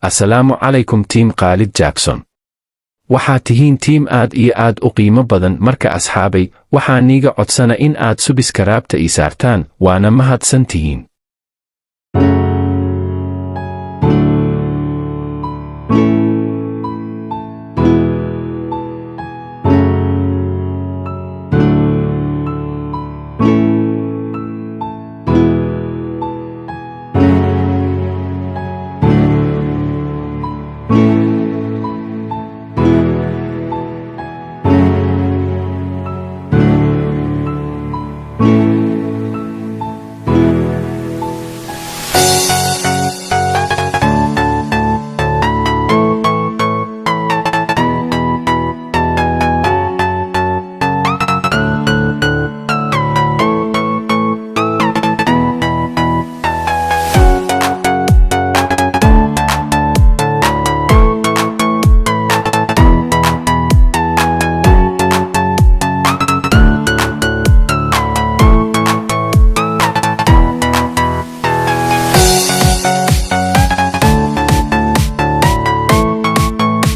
Assalaamu calaykum Team Khalid Jackson. Waxaad tihiin tiim aad iyo aad u qiimo badan marka asxaabay, waxaan niiga codsana in aad subscribe-ta ii saartaan, waana mahadsan tihiin.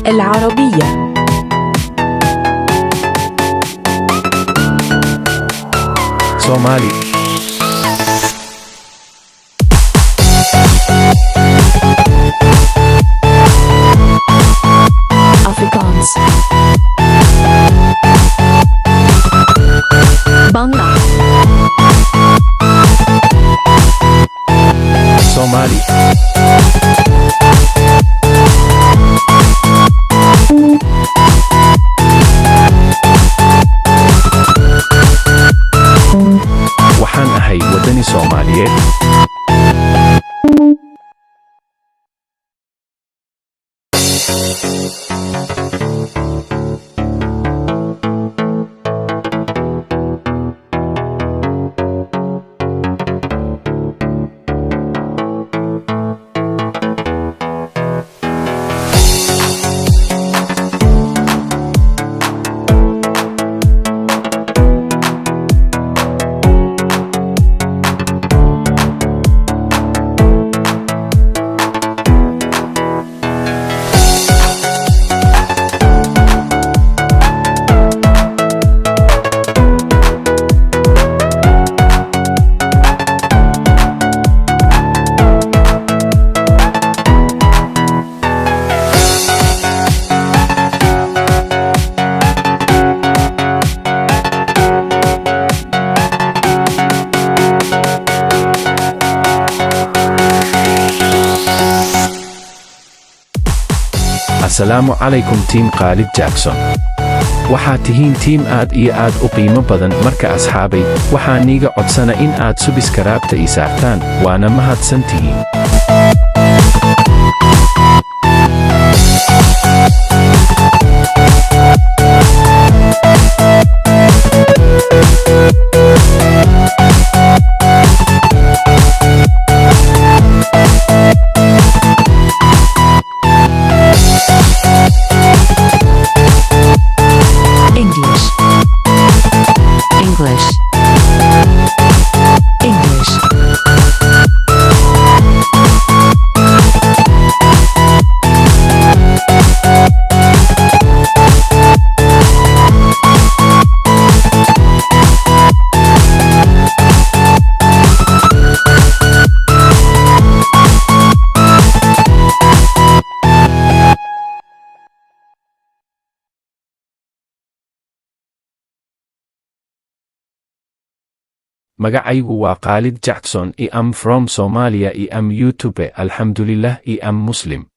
العربية. Somali. Afrikaans. Bangla. Somali. Waxaan ahay wadani Soomaaliyeed. Assalaamu calaykum Team Khalid Jackson. Waxaad tihiin tiim aad iyo aad u qiimo badan marka asxaabay, waxaan niiga codsana in aad subscribe-ta ii saartaan, waana mahadsan tihiin. English. English. English. Magacaygu waa Khalid Jackson. I am from Somalia. I am YouTube. Alhamdulillah. I am Muslim.